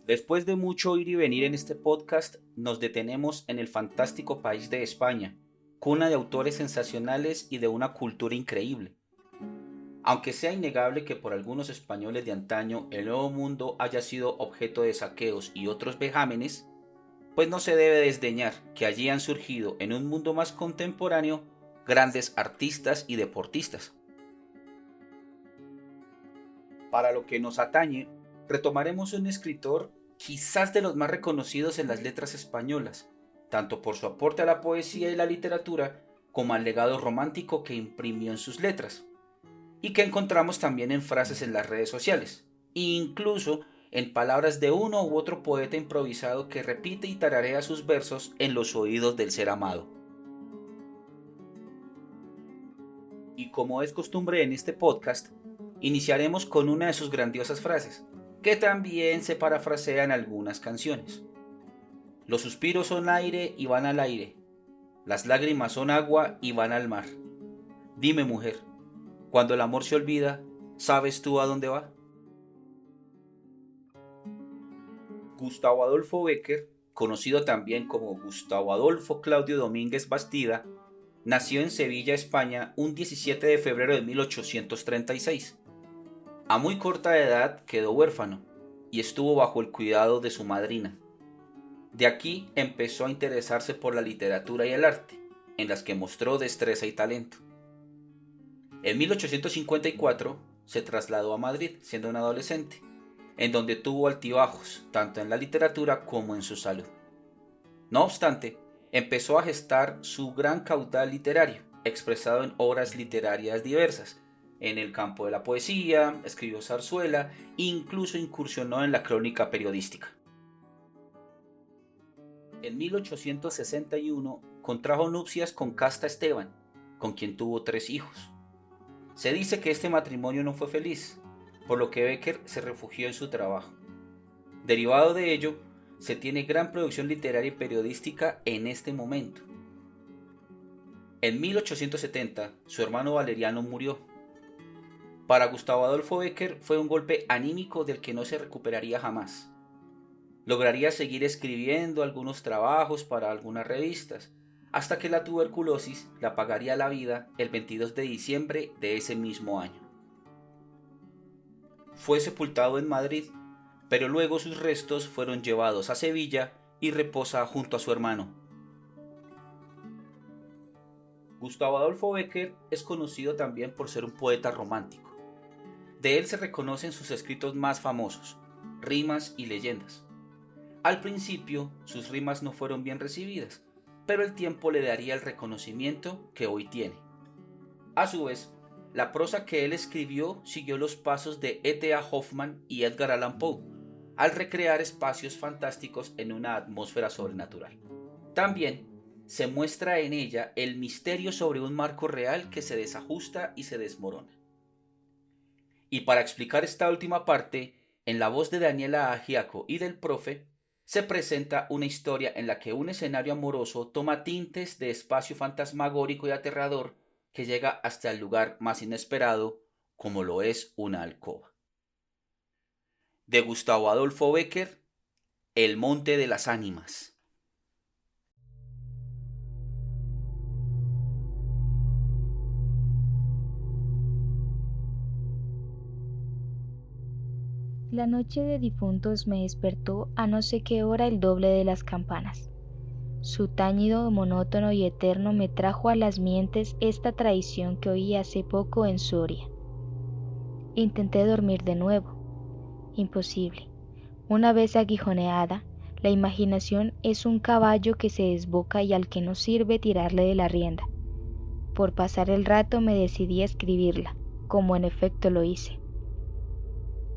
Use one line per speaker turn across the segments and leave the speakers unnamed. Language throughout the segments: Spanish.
Después de mucho ir y venir en este podcast, nos detenemos en el fantástico país de España, cuna de autores sensacionales y de una cultura increíble. Aunque sea innegable que por algunos españoles de antaño el Nuevo Mundo haya sido objeto de saqueos y otros vejámenes, pues no se debe desdeñar que allí han surgido en un mundo más contemporáneo grandes artistas y deportistas. Para lo que nos atañe, retomaremos un escritor quizás de los más reconocidos en las letras españolas, tanto por su aporte a la poesía y la literatura como al legado romántico que imprimió en sus letras, y que encontramos también en frases en las redes sociales, e incluso en palabras de uno u otro poeta improvisado que repite y tararea sus versos en los oídos del ser amado. Y como es costumbre en este podcast, iniciaremos con una de sus grandiosas frases, que también se parafrasea en algunas canciones. Los suspiros son aire y van al aire, las lágrimas son agua y van al mar. Dime, mujer, cuando el amor se olvida, ¿sabes tú a dónde va? Gustavo Adolfo Bécquer, conocido también como Gustavo Adolfo Claudio Domínguez Bastida, nació en Sevilla, España, un 17 de febrero de 1836. A muy corta edad quedó huérfano y estuvo bajo el cuidado de su madrina. De aquí empezó a interesarse por la literatura y el arte, en las que mostró destreza y talento. En 1854 se trasladó a Madrid siendo un adolescente, en donde tuvo altibajos tanto en la literatura como en su salud. No obstante, empezó a gestar su gran caudal literario, expresado en obras literarias diversas. En el campo de la poesía, escribió zarzuela e incluso incursionó en la crónica periodística. En 1861 contrajo nupcias con Casta Esteban, con quien tuvo 3 hijos. Se dice que este matrimonio no fue feliz, por lo que Bécquer se refugió en su trabajo. Derivado de ello, se tiene gran producción literaria y periodística en este momento. En 1870, su hermano Valeriano murió. Para Gustavo Adolfo Bécquer fue un golpe anímico del que no se recuperaría jamás. Lograría seguir escribiendo algunos trabajos para algunas revistas, hasta que la tuberculosis le apagaría la vida el 22 de diciembre de ese mismo año. Fue sepultado en Madrid, pero luego sus restos fueron llevados a Sevilla y reposa junto a su hermano. Gustavo Adolfo Bécquer es conocido también por ser un poeta romántico. De él se reconocen sus escritos más famosos, Rimas y Leyendas. Al principio, sus rimas no fueron bien recibidas, pero el tiempo le daría el reconocimiento que hoy tiene. A su vez, la prosa que él escribió siguió los pasos de E.T.A. Hoffmann y Edgar Allan Poe, al recrear espacios fantásticos en una atmósfera sobrenatural. También se muestra en ella el misterio sobre un marco real que se desajusta y se desmorona. Y para explicar esta última parte, en la voz de Daniela Agiaco y del profe, se presenta una historia en la que un escenario amoroso toma tintes de espacio fantasmagórico y aterrador que llega hasta el lugar más inesperado, como lo es una alcoba. De Gustavo Adolfo Bécquer, El monte de las ánimas.
La noche de difuntos me despertó a no sé qué hora el doble de las campanas. Su tañido monótono y eterno me trajo a las mientes esta tradición que oí hace poco en Soria. Intenté dormir de nuevo. Imposible. Una vez aguijoneada, la imaginación es un caballo que se desboca y al que no sirve tirarle de la rienda. Por pasar el rato me decidí a escribirla, como en efecto lo hice.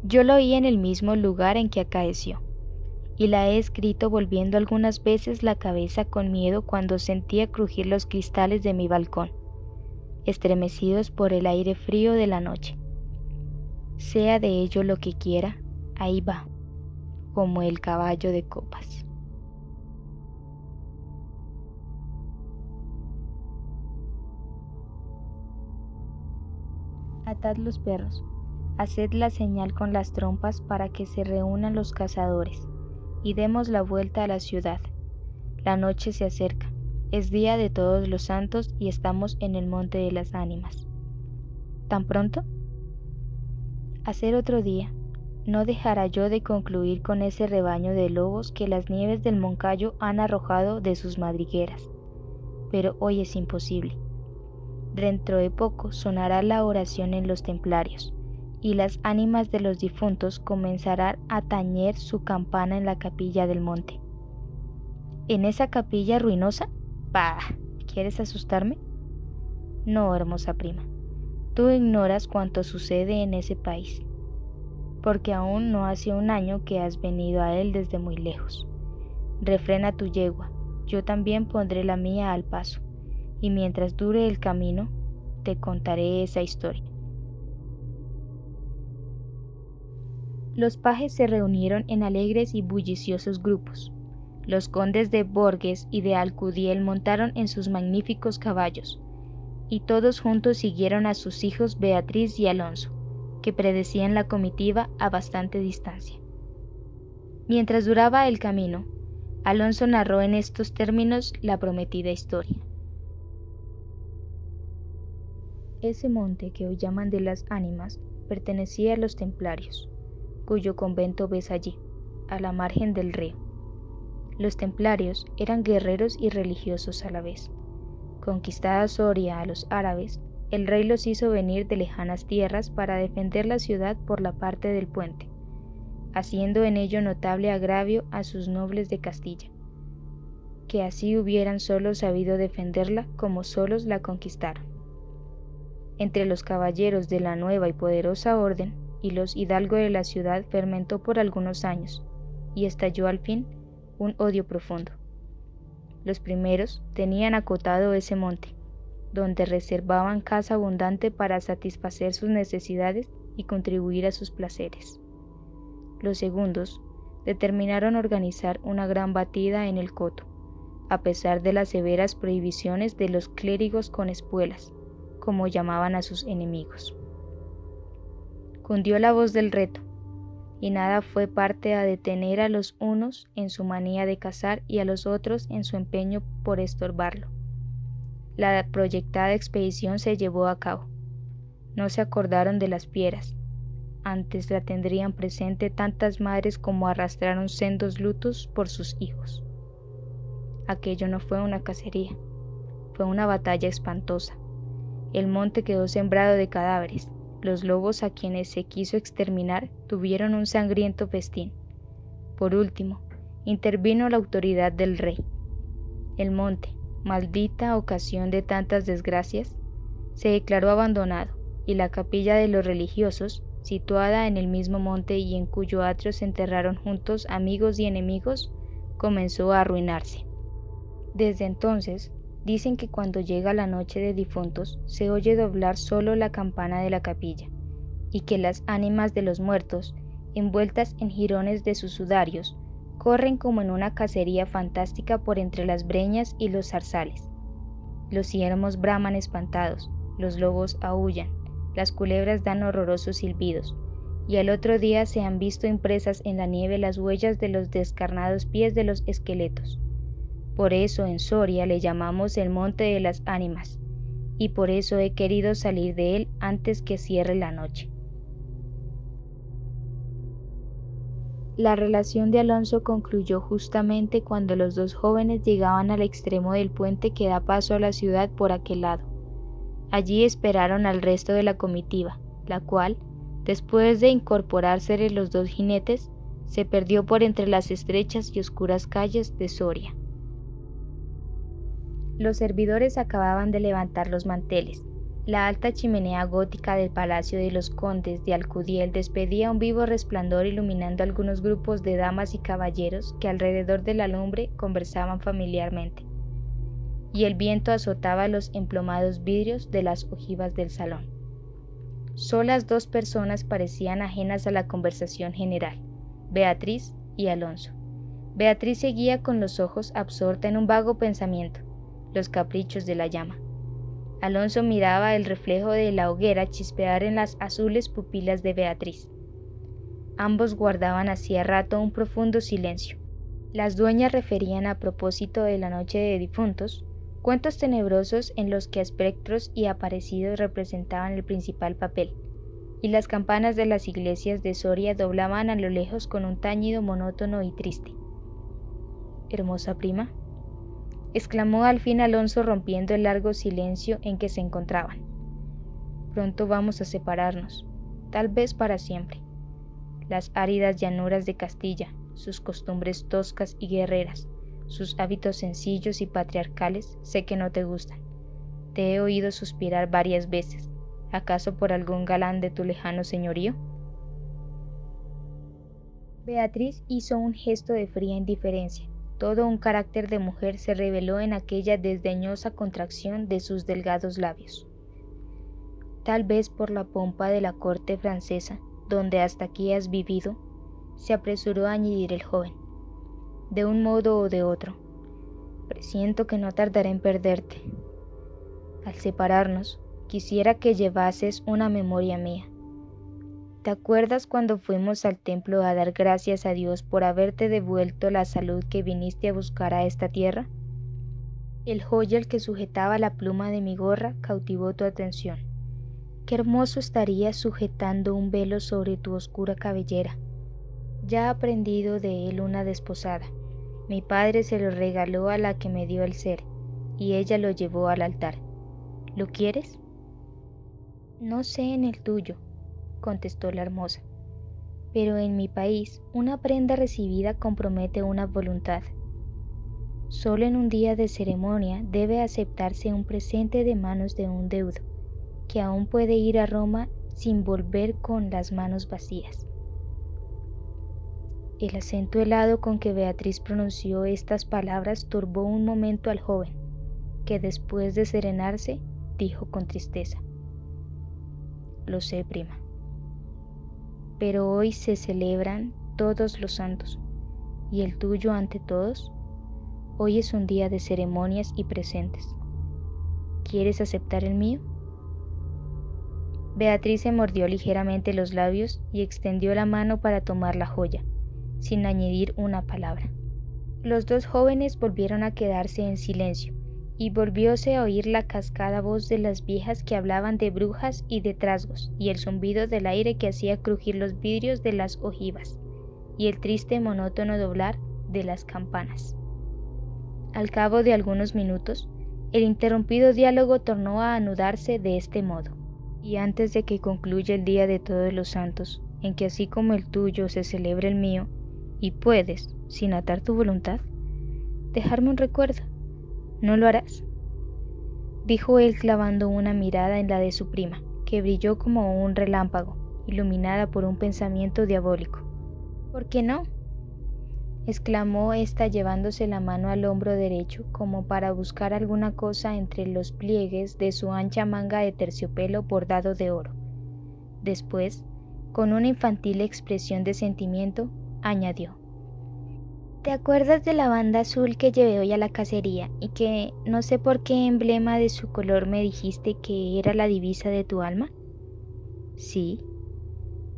Yo lo oí en el mismo lugar en que acaeció, y la he escrito volviendo algunas veces la cabeza con miedo cuando sentía crujir los cristales de mi balcón, estremecidos por el aire frío de la noche. Sea de ello lo que quiera, ahí va, como el caballo de copas. Atad los perros, haced la señal con las trompas para que se reúnan los cazadores, y demos la vuelta a la ciudad. La noche se acerca, es día de todos los santos y estamos en el monte de las ánimas. ¿Tan pronto? Hacer otro día. No dejará yo de concluir con ese rebaño de lobos que las nieves del Moncayo han arrojado de sus madrigueras. Pero hoy es imposible. Dentro de poco sonará la oración en los templarios, y las ánimas de los difuntos comenzarán a tañer su campana en la capilla del monte. ¿En esa capilla ruinosa? Bah, ¿quieres asustarme? No, hermosa prima. Tú ignoras cuanto sucede en ese país, porque aún no hace un año que has venido a él desde muy lejos. Refrena tu yegua, yo también pondré la mía al paso, y mientras dure el camino, te contaré esa historia. Los pajes se reunieron en alegres y bulliciosos grupos. Los condes de Borges y de Alcudiel montaron en sus magníficos caballos, y todos juntos siguieron a sus hijos Beatriz y Alonso, que predecían la comitiva a bastante distancia. Mientras duraba el camino, Alonso narró en estos términos la prometida historia. Ese monte que hoy llaman de las ánimas pertenecía a los templarios, cuyo convento ves allí, a la margen del río. Los templarios eran guerreros y religiosos a la vez. Conquistada Soria a los árabes, el rey los hizo venir de lejanas tierras para defender la ciudad por la parte del puente, haciendo en ello notable agravio a sus nobles de Castilla, que así hubieran solo sabido defenderla como solos la conquistaron. Entre los caballeros de la nueva y poderosa orden y los hidalgos de la ciudad fermentó por algunos años, y estalló al fin un odio profundo. Los primeros tenían acotado ese monte, donde reservaban casa abundante para satisfacer sus necesidades y contribuir a sus placeres. Los segundos determinaron organizar una gran batida en el coto, a pesar de las severas prohibiciones de los clérigos con espuelas, como llamaban a sus enemigos. Cundió la voz del reto, y nada fue parte a detener a los unos en su manía de cazar y a los otros en su empeño por estorbarlo. La proyectada expedición se llevó a cabo. No se acordaron de las fieras, antes la tendrían presente tantas madres como arrastraron sendos lutos por sus hijos. Aquello no fue una cacería, fue una batalla espantosa. El monte quedó sembrado de cadáveres. Los lobos a quienes se quiso exterminar tuvieron un sangriento festín. Por último, intervino la autoridad del rey. El monte, maldita ocasión de tantas desgracias, se declaró abandonado, y la capilla de los religiosos, situada en el mismo monte y en cuyo atrio se enterraron juntos amigos y enemigos, comenzó a arruinarse. Desde entonces, dicen que cuando llega la noche de difuntos se oye doblar solo la campana de la capilla, y que las ánimas de los muertos, envueltas en jirones de sus sudarios, corren como en una cacería fantástica por entre las breñas y los zarzales. Los ciervos braman espantados, los lobos aúllan, las culebras dan horrorosos silbidos, y al otro día se han visto impresas en la nieve las huellas de los descarnados pies de los esqueletos. Por eso en Soria le llamamos el monte de las ánimas, y por eso he querido salir de él antes que cierre la noche. La relación de Alonso concluyó justamente cuando los dos jóvenes llegaban al extremo del puente que da paso a la ciudad por aquel lado. Allí esperaron al resto de la comitiva, la cual, después de incorporarse los dos jinetes, se perdió por entre las estrechas y oscuras calles de Soria. Los servidores acababan de levantar los manteles. La alta chimenea gótica del palacio de los condes de Alcudiel despedía un vivo resplandor iluminando algunos grupos de damas y caballeros que alrededor de la lumbre conversaban familiarmente, y el viento azotaba los emplomados vidrios de las ojivas del salón. Solas dos personas parecían ajenas a la conversación general, Beatriz y Alonso. Beatriz seguía con los ojos absorta en un vago pensamiento, los caprichos de la llama. Alonso miraba el reflejo de la hoguera chispear en las azules pupilas de Beatriz. Ambos guardaban hacía rato un profundo silencio. Las dueñas referían a propósito de la noche de difuntos, cuentos tenebrosos en los que espectros y aparecidos representaban el principal papel, y las campanas de las iglesias de Soria doblaban a lo lejos con un tañido monótono y triste. «Hermosa prima», exclamó al fin Alonso rompiendo el largo silencio en que se encontraban. «Pronto vamos a separarnos, tal vez para siempre. Las áridas llanuras de Castilla, sus costumbres toscas y guerreras, sus hábitos sencillos y patriarcales, sé que no te gustan. Te he oído suspirar varias veces, ¿acaso por algún galán de tu lejano señorío?». Beatriz hizo un gesto de fría indiferencia. Todo un carácter de mujer se reveló en aquella desdeñosa contracción de sus delgados labios. «Tal vez por la pompa de la corte francesa, donde hasta aquí has vivido», se apresuró a añadir el joven. «De un modo o de otro, presiento que no tardaré en perderte. Al separarnos, quisiera que llevases una memoria mía. ¿Te acuerdas cuando fuimos al templo a dar gracias a Dios por haberte devuelto la salud que viniste a buscar a esta tierra? El joyal que sujetaba la pluma de mi gorra cautivó tu atención. Qué hermoso estaría sujetando un velo sobre tu oscura cabellera. Ya he aprendido de él una desposada. Mi padre se lo regaló a la que me dio el ser, y ella lo llevó al altar. ¿Lo quieres?». «No sé en el tuyo», contestó la hermosa, «pero en mi país una prenda recibida compromete una voluntad. Solo en un día de ceremonia debe aceptarse un presente de manos de un deudo, que aún puede ir a Roma sin volver con las manos vacías». El acento helado con que Beatriz pronunció estas palabras turbó un momento al joven, que después de serenarse, dijo con tristeza: «Lo sé, prima. Pero hoy se celebran todos los santos, y el tuyo ante todos. Hoy es un día de ceremonias y presentes. ¿Quieres aceptar el mío?». Beatriz se mordió ligeramente los labios y extendió la mano para tomar la joya, sin añadir una palabra. Los dos jóvenes volvieron a quedarse en silencio, y volvióse a oír la cascada voz de las viejas que hablaban de brujas y de trasgos, y el zumbido del aire que hacía crujir los vidrios de las ojivas, y el triste monótono doblar de las campanas. Al cabo de algunos minutos, el interrumpido diálogo tornó a anudarse de este modo: «Y antes de que concluya el día de todos los santos, en que así como el tuyo se celebra el mío, y puedes, sin atar tu voluntad, dejarme un recuerdo, ¿no lo harás?», dijo él clavando una mirada en la de su prima, que brilló como un relámpago, iluminada por un pensamiento diabólico. «¿Por qué no?», exclamó ésta llevándose la mano al hombro derecho como para buscar alguna cosa entre los pliegues de su ancha manga de terciopelo bordado de oro. Después, con una infantil expresión de sentimiento, añadió: «¿Te acuerdas de la banda azul que llevé hoy a la cacería y que no sé por qué emblema de su color me dijiste que era la divisa de tu alma?». «Sí».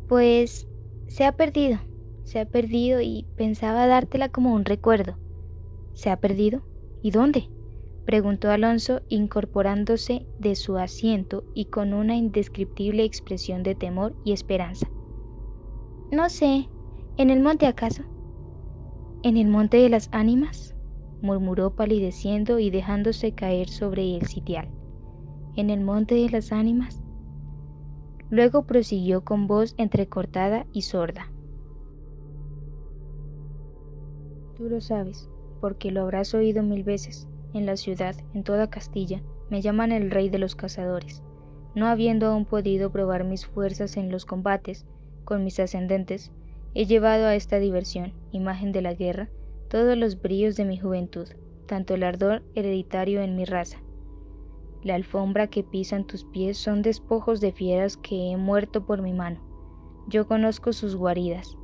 «Pues se ha perdido y pensaba dártela como un recuerdo». «¿Se ha perdido? ¿Y dónde?», preguntó Alonso, incorporándose de su asiento y con una indescriptible expresión de temor y esperanza. «No sé, ¿en el monte acaso?». «¿En el monte de las ánimas?», murmuró palideciendo y dejándose caer sobre el sitial. «¿En el monte de las ánimas?». Luego prosiguió con voz entrecortada y sorda: «Tú lo sabes, porque lo habrás oído 1000 veces. En la ciudad, en toda Castilla, me llaman el rey de los cazadores. No habiendo aún podido probar mis fuerzas en los combates con mis ascendentes, he llevado a esta diversión, imagen de la guerra, todos los bríos de mi juventud, tanto el ardor hereditario en mi raza. La alfombra que pisan tus pies son despojos de fieras que he muerto por mi mano. Yo conozco sus guaridas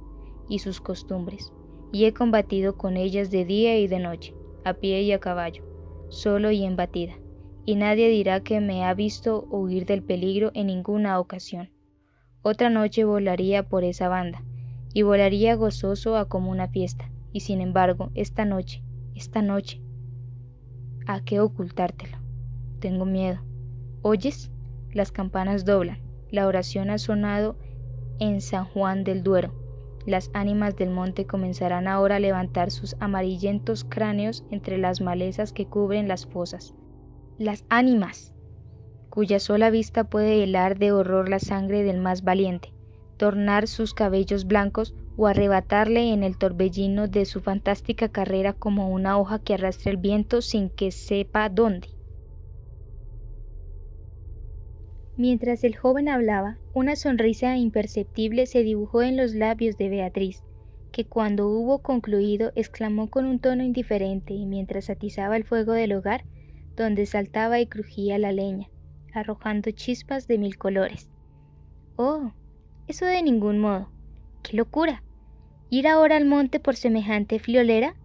y sus costumbres, y he combatido con ellas de día y de noche, a pie y a caballo, solo y en batida, y nadie dirá que me ha visto huir del peligro en ninguna ocasión. Otra noche volaría por esa banda, y volaría gozoso a como una fiesta, y sin embargo, esta noche, ¿a qué ocultártelo? Tengo miedo. ¿Oyes? Las campanas doblan, la oración ha sonado en San Juan del Duero. Las ánimas del monte comenzarán ahora a levantar sus amarillentos cráneos entre las malezas que cubren las fosas. Las ánimas, cuya sola vista puede helar de horror la sangre del más valiente, tornar sus cabellos blancos o arrebatarle en el torbellino de su fantástica carrera como una hoja que arrastra el viento sin que sepa dónde. Mientras el joven hablaba, una sonrisa imperceptible se dibujó en los labios de Beatriz, que cuando hubo concluido exclamó con un tono indiferente y mientras atizaba el fuego del hogar, donde saltaba y crujía la leña, arrojando chispas de mil colores. «Oh, eso de ningún modo. ¡Qué locura! ¿Ir ahora al monte por semejante friolera?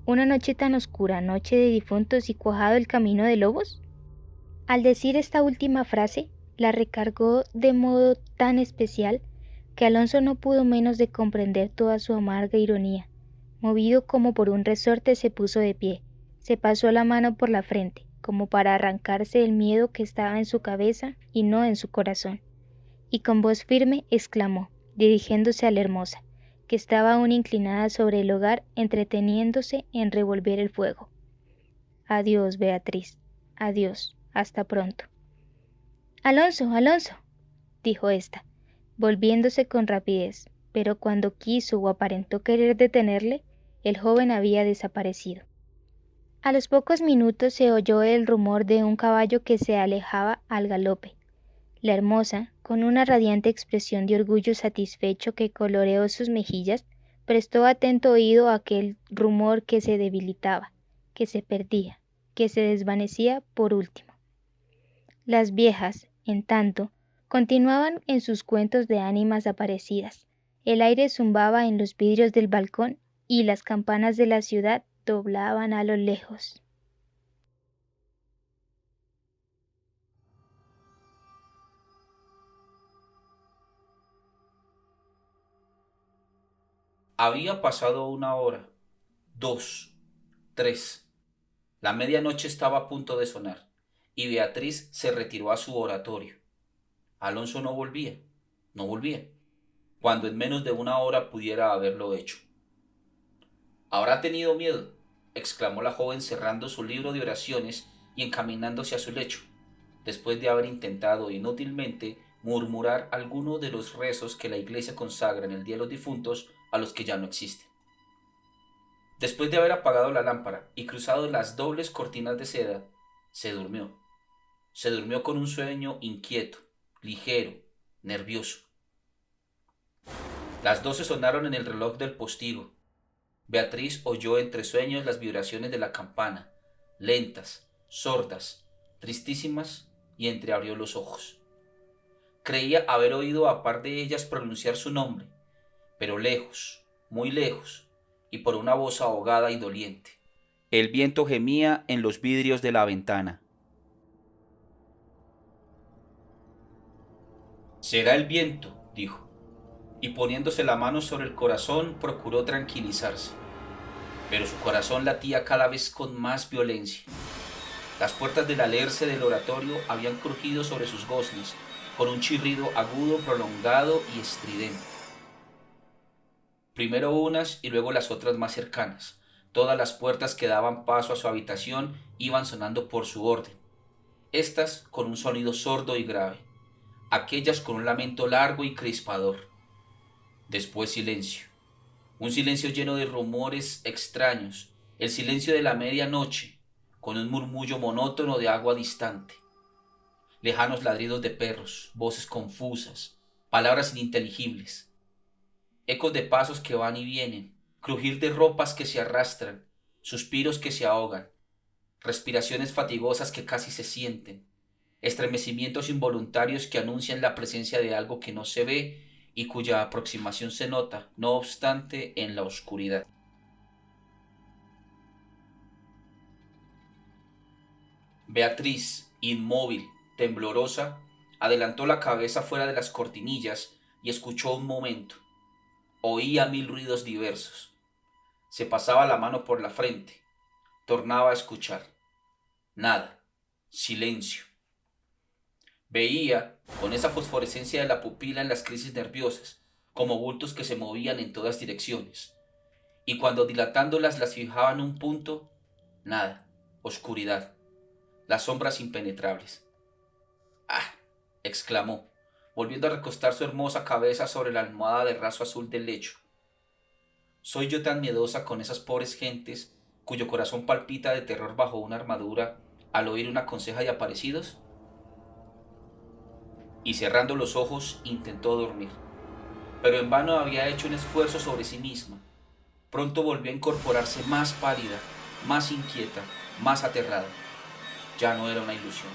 ¿Una noche tan oscura, noche de difuntos y cuajado el camino de lobos?» Al decir esta última frase, la recargó de modo tan especial que Alonso no pudo menos de comprender toda su amarga ironía. Movido como por un resorte se puso de pie, se pasó la mano por la frente, como para arrancarse el miedo que estaba en su cabeza y no en su corazón, y con voz firme exclamó, dirigiéndose a la hermosa, que estaba aún inclinada sobre el hogar entreteniéndose en revolver el fuego. «Adiós, Beatriz, adiós, hasta pronto». «Alonso, Alonso», dijo ésta, volviéndose con rapidez, pero cuando quiso o aparentó querer detenerle, el joven había desaparecido. A los pocos minutos se oyó el rumor de un caballo que se alejaba al galope. La hermosa, con una radiante expresión de orgullo satisfecho que coloreó sus mejillas, prestó atento oído a aquel rumor que se debilitaba, que se perdía, que se desvanecía por último. Las viejas, en tanto, continuaban en sus cuentos de ánimas aparecidas. El aire zumbaba en los vidrios del balcón y las campanas de la ciudad doblaban a lo lejos.
Había pasado 1 hora, 2, 3. La medianoche estaba a punto de sonar, y Beatriz se retiró a su oratorio. Alonso no volvía, cuando en menos de 1 hora pudiera haberlo hecho. «¿Habrá tenido miedo?», exclamó la joven cerrando su libro de oraciones y encaminándose a su lecho, después de haber intentado inútilmente murmurar alguno de los rezos que la iglesia consagra en el día de los difuntos a los que ya no existen. Después de haber apagado la lámpara y cruzado las dobles cortinas de seda, se durmió. Se durmió con un sueño inquieto, ligero, nervioso. Las 12 sonaron en el reloj del postigo. Beatriz oyó entre sueños las vibraciones de la campana, lentas, sordas, tristísimas, y entreabrió los ojos. Creía haber oído a par de ellas pronunciar su nombre, pero lejos, muy lejos, y por una voz ahogada y doliente. El viento gemía en los vidrios de la ventana. «Será el viento», dijo, y poniéndose la mano sobre el corazón procuró tranquilizarse. Pero su corazón latía cada vez con más violencia. Las puertas del alerce del oratorio habían crujido sobre sus goznes, con un chirrido agudo, prolongado y estridente. Primero unas y luego las otras más cercanas. Todas las puertas que daban paso a su habitación iban sonando por su orden. Estas con un sonido sordo y grave, aquellas con un lamento largo y crispador. Después silencio, un silencio lleno de rumores extraños, el silencio de la medianoche, con un murmullo monótono de agua distante. Lejanos ladridos de perros, voces confusas, palabras ininteligibles. Ecos de pasos que van y vienen, crujir de ropas que se arrastran, suspiros que se ahogan, respiraciones fatigosas que casi se sienten, estremecimientos involuntarios que anuncian la presencia de algo que no se ve y cuya aproximación se nota, no obstante, en la oscuridad. Beatriz, inmóvil, temblorosa, adelantó la cabeza fuera de las cortinillas y escuchó un momento. Oía mil ruidos diversos. Se pasaba la mano por la frente. Tornaba a escuchar. Nada. Silencio. Veía, con esa fosforescencia de la pupila en las crisis nerviosas, como bultos que se movían en todas direcciones. Y cuando dilatándolas las fijaba en un punto, nada. Oscuridad. Las sombras impenetrables. ¡Ah! Exclamó, volviendo a recostar su hermosa cabeza sobre la almohada de raso azul del lecho. ¿Soy yo tan miedosa con esas pobres gentes cuyo corazón palpita de terror bajo una armadura al oír una conseja de aparecidos? Y cerrando los ojos intentó dormir, pero en vano había hecho un esfuerzo sobre sí misma. Pronto volvió a incorporarse más pálida, más inquieta, más aterrada. Ya no era una ilusión.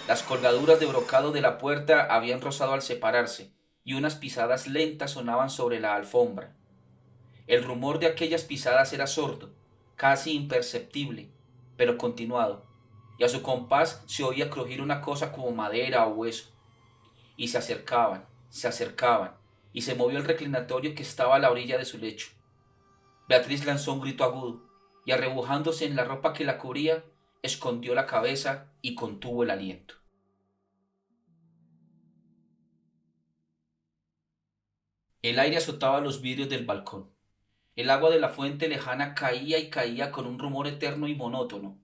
Las colgaduras de brocado de la puerta habían rozado al separarse y unas pisadas lentas sonaban sobre la alfombra. El rumor de aquellas pisadas era sordo, casi imperceptible, pero continuado, y a su compás se oía crujir una cosa como madera o hueso. Y se acercaban, y se movió el reclinatorio que estaba a la orilla de su lecho. Beatriz lanzó un grito agudo, y arrebujándose en la ropa que la cubría, escondió la cabeza y contuvo el aliento. El aire azotaba los vidrios del balcón. El agua de la fuente lejana caía y caía con un rumor eterno y monótono.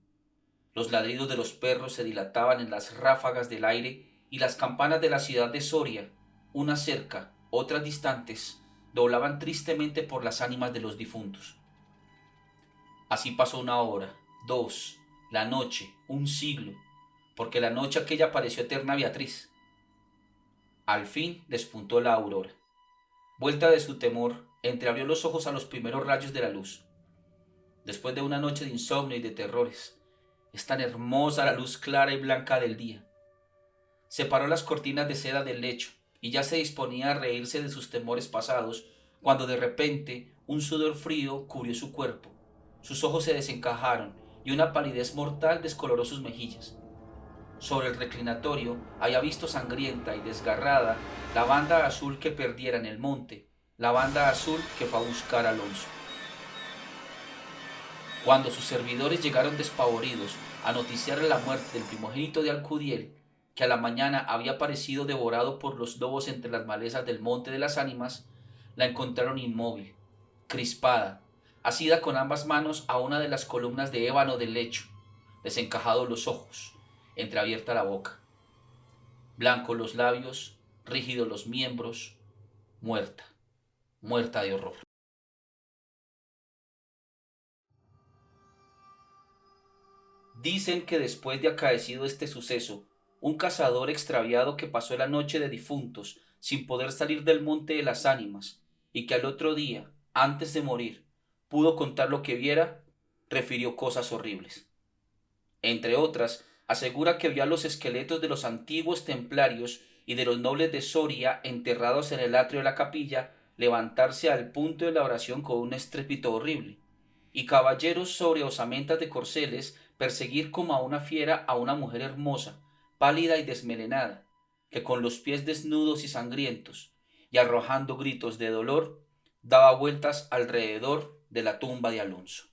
Los ladridos de los perros se dilataban en las ráfagas del aire y las campanas de la ciudad de Soria, unas cerca, otras distantes, doblaban tristemente por las ánimas de los difuntos. Así pasó una hora, dos, la noche, un siglo, porque la noche aquella pareció eterna a Beatriz. Al fin despuntó la aurora. Vuelta de su temor, entreabrió los ojos a los primeros rayos de la luz. Después de una noche de insomnio y de terrores, es tan hermosa la luz clara y blanca del día. Separó las cortinas de seda del lecho y ya se disponía a reírse de sus temores pasados, cuando de repente un sudor frío cubrió su cuerpo. Sus ojos se desencajaron y una palidez mortal descoloró sus mejillas. Sobre el reclinatorio había visto sangrienta y desgarrada la banda azul que perdiera en el monte, la banda azul que fue a buscar a Alonso. Cuando sus servidores llegaron despavoridos a noticiarle la muerte del primogénito de Alcudiel, que a la mañana había parecido devorado por los lobos entre las malezas del monte de las ánimas, la encontraron inmóvil, crispada, asida con ambas manos a una de las columnas de ébano del lecho, desencajados los ojos, entreabierta la boca, blancos los labios, rígidos los miembros, muerta, muerta de horror. Dicen que después de acaecido este suceso, un cazador extraviado que pasó la noche de difuntos sin poder salir del monte de las ánimas, y que al otro día, antes de morir, pudo contar lo que viera, refirió cosas horribles. Entre otras, asegura que vio a los esqueletos de los antiguos templarios y de los nobles de Soria enterrados en el atrio de la capilla levantarse al punto de la oración con un estrépito horrible, y caballeros sobre osamentas de corceles perseguir como a una fiera a una mujer hermosa, pálida y desmelenada, que con los pies desnudos y sangrientos, y arrojando gritos de dolor, daba vueltas alrededor de la tumba de Alonso.